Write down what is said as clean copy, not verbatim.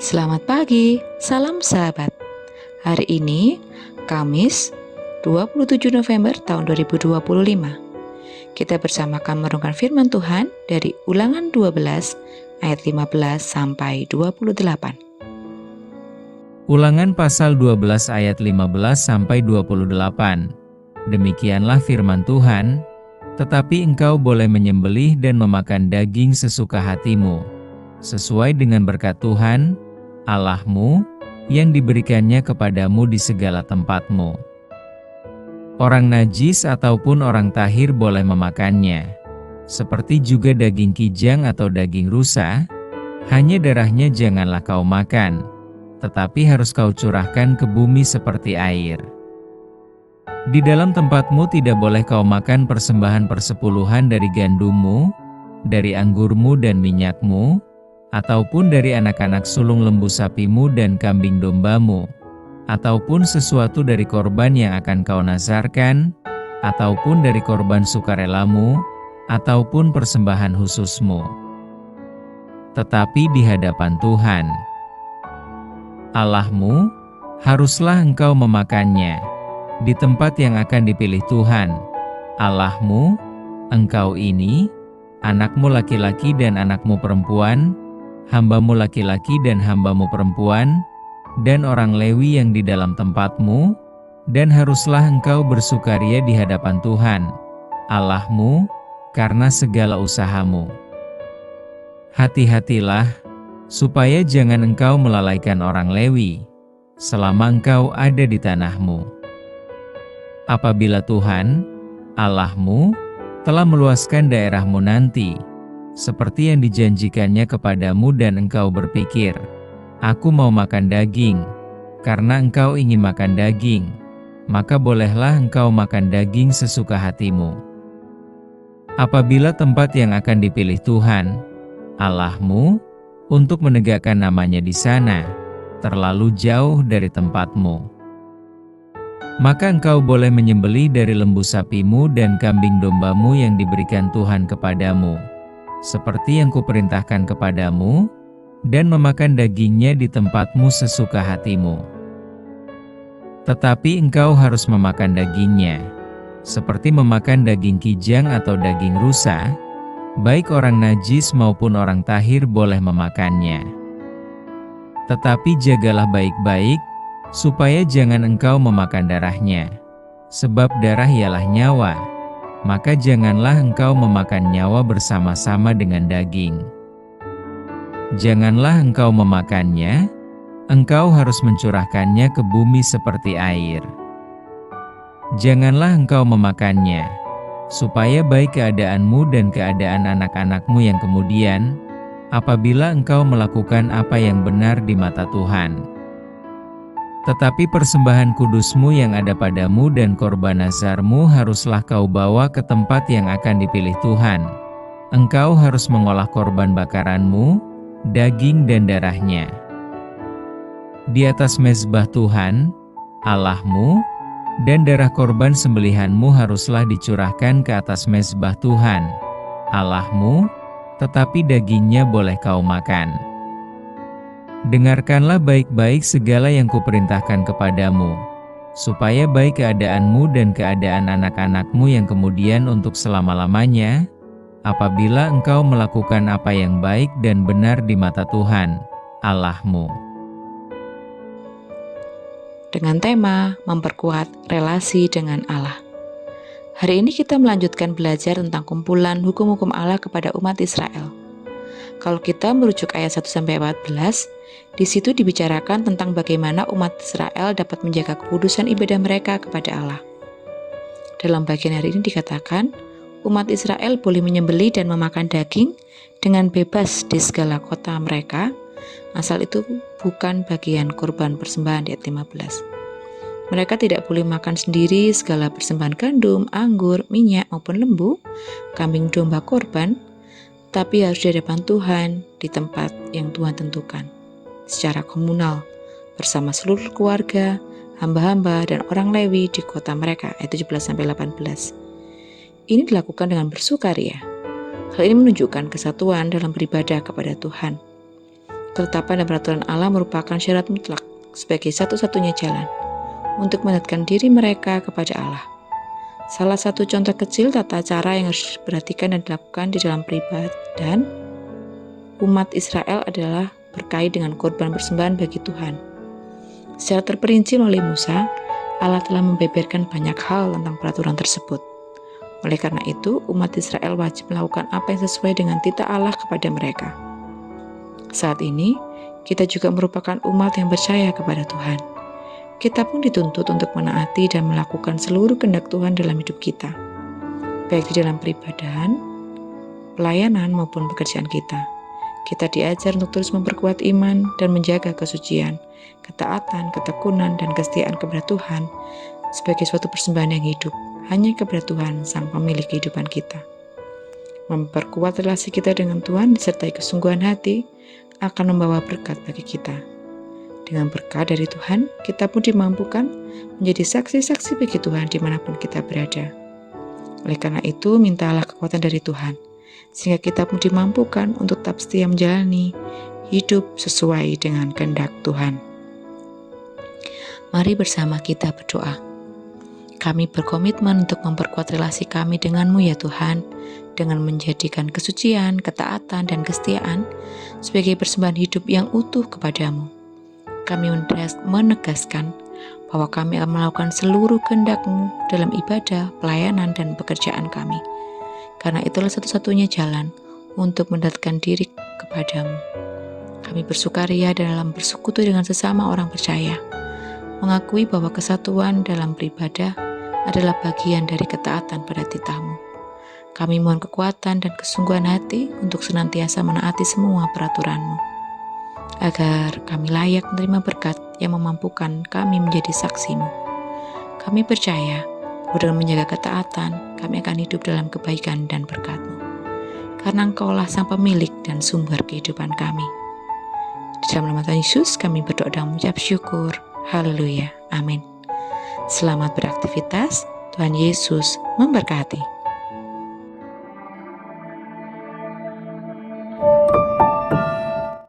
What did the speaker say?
Selamat pagi, salam sahabat. Hari ini, Kamis 27 November tahun 2025. Kita bersama akan merenungkan firman Tuhan dari Ulangan 12 ayat 15 sampai 28. Ulangan pasal 12 ayat 15 sampai 28. Demikianlah firman Tuhan, tetapi engkau boleh menyembelih dan memakan daging sesuka hatimu, sesuai dengan berkat Tuhan, Allahmu, yang diberikannya kepadamu di segala tempatmu. Orang najis ataupun orang tahir boleh memakannya, seperti juga daging kijang atau daging rusa, hanya darahnya janganlah kau makan, tetapi harus kau curahkan ke bumi seperti air. Di dalam tempatmu tidak boleh kau makan persembahan persepuluhan dari gandummu, dari anggurmu dan minyakmu, ataupun dari anak-anak sulung lembu sapimu dan kambing dombamu, ataupun sesuatu dari korban yang akan kau nazarkan, ataupun dari korban sukarelamu, ataupun persembahan khususmu. Tetapi di hadapan Tuhan, Allahmu, haruslah engkau memakannya, di tempat yang akan dipilih Tuhan, Allahmu, engkau ini, anakmu laki-laki dan anakmu perempuan, hambamu laki-laki dan hambamu perempuan, dan orang Lewi yang di dalam tempatmu, dan haruslah engkau bersukaria di hadapan Tuhan, Allahmu, karena segala usahamu. Hati-hatilah, supaya jangan engkau melalaikan orang Lewi, selama engkau ada di tanahmu. Apabila Tuhan, Allahmu, telah meluaskan daerahmu nanti, seperti yang dijanjikannya kepadamu dan engkau berpikir, aku mau makan daging, karena engkau ingin makan daging, maka bolehlah engkau makan daging sesuka hatimu. Apabila tempat yang akan dipilih Tuhan, Allahmu, untuk menegakkan namanya di sana, terlalu jauh dari tempatmu, maka engkau boleh menyembelih dari lembu sapimu dan kambing dombamu yang diberikan Tuhan kepadamu, seperti yang kuperintahkan kepadamu, dan memakan dagingnya di tempatmu sesuka hatimu. Tetapi engkau harus memakan dagingnya, seperti memakan daging kijang atau daging rusa, baik orang najis maupun orang tahir boleh memakannya. Tetapi jagalah baik-baik, supaya jangan engkau memakan darahnya, sebab darah ialah nyawa, maka janganlah engkau memakan nyawa bersama-sama dengan daging. Janganlah engkau memakannya, engkau harus mencurahkannya ke bumi seperti air. Janganlah engkau memakannya, supaya baik keadaanmu dan keadaan anak-anakmu yang kemudian, apabila engkau melakukan apa yang benar di mata Tuhan. Tetapi persembahan kudusmu yang ada padamu dan korban nazarmu haruslah kau bawa ke tempat yang akan dipilih Tuhan. Engkau harus mengolah korban bakaranmu, daging dan darahnya. Di atas mezbah Tuhan, Allahmu, dan darah korban sembelihanmu haruslah dicurahkan ke atas mezbah Tuhan, Allahmu, tetapi dagingnya boleh kau makan. Dengarkanlah baik-baik segala yang kuperintahkan kepadamu, supaya baik keadaanmu dan keadaan anak-anakmu yang kemudian untuk selama-lamanya, apabila engkau melakukan apa yang baik dan benar di mata Tuhan, Allahmu. Dengan tema memperkuat relasi dengan Allah. Hari ini kita melanjutkan belajar tentang kumpulan hukum-hukum Allah kepada umat Israel. Kalau kita merujuk ayat 1-14, di situ dibicarakan tentang bagaimana umat Israel dapat menjaga kekudusan ibadah mereka kepada Allah. Dalam bagian hari ini dikatakan, umat Israel boleh menyembelih dan memakan daging dengan bebas di segala kota mereka, asal itu bukan bagian korban persembahan di ayat 15. Mereka tidak boleh makan sendiri segala persembahan gandum, anggur, minyak maupun lembu, kambing domba korban, tapi harus di hadapan Tuhan di tempat yang Tuhan tentukan, secara komunal, bersama seluruh keluarga, hamba-hamba, dan orang Lewi di kota mereka, ayat 17-18. Ini dilakukan dengan bersukaria. Hal ini menunjukkan kesatuan dalam beribadah kepada Tuhan. Ketetapan dan peraturan Allah merupakan syarat mutlak sebagai satu-satunya jalan untuk mendekatkan diri mereka kepada Allah. Salah satu contoh kecil tata cara yang harus diperhatikan dan dilakukan di dalam peribadahan umat Israel adalah berkait dengan korban persembahan bagi Tuhan. Secara terperinci melalui Musa, Allah telah membeberkan banyak hal tentang peraturan tersebut. Oleh karena itu, umat Israel wajib melakukan apa yang sesuai dengan titah Allah kepada mereka. Saat ini, kita juga merupakan umat yang percaya kepada Tuhan. Kita pun dituntut untuk menaati dan melakukan seluruh kehendak Tuhan dalam hidup kita, baik di dalam peribadahan, pelayanan maupun pekerjaan kita. Kita diajar untuk terus memperkuat iman dan menjaga kesucian, ketaatan, ketekunan, dan kesetiaan kepada Tuhan sebagai suatu persembahan yang hidup hanya kepada Tuhan, Sang Pemilik kehidupan kita. Memperkuat relasi kita dengan Tuhan disertai kesungguhan hati akan membawa berkat bagi kita. Dengan berkat dari Tuhan, kita pun dimampukan menjadi saksi-saksi bagi Tuhan dimanapun kita berada. Oleh karena itu, mintalah kekuatan dari Tuhan, sehingga kita pun dimampukan untuk tetap setia menjalani hidup sesuai dengan kehendak Tuhan. Mari bersama kita berdoa. Kami berkomitmen untuk memperkuat relasi kami dengan-Mu ya Tuhan, dengan menjadikan kesucian, ketaatan, dan kesetiaan sebagai persembahan hidup yang utuh kepadamu. Kami menegaskan bahwa kami akan melakukan seluruh kehendak-Mu dalam ibadah, pelayanan, dan pekerjaan kami. Karena itulah satu-satunya jalan untuk mendekatkan diri kepadamu. Kami bersukaria dalam bersekutu dengan sesama orang percaya, mengakui bahwa kesatuan dalam beribadah adalah bagian dari ketaatan pada titah-Mu. Kami mohon kekuatan dan kesungguhan hati untuk senantiasa menaati semua peraturan-Mu, agar kami layak menerima berkat yang memampukan kami menjadi saksi-Mu. Kami percaya dengan menjaga ketaatan, kami akan hidup dalam kebaikan dan berkat-Mu. Karena Engkaulah Sang Pemilik dan sumber kehidupan kami. Di dalam nama Tuhan Yesus, kami berdoa dan mengucap syukur. Haleluya. Amin. Selamat beraktivitas. Tuhan Yesus memberkati.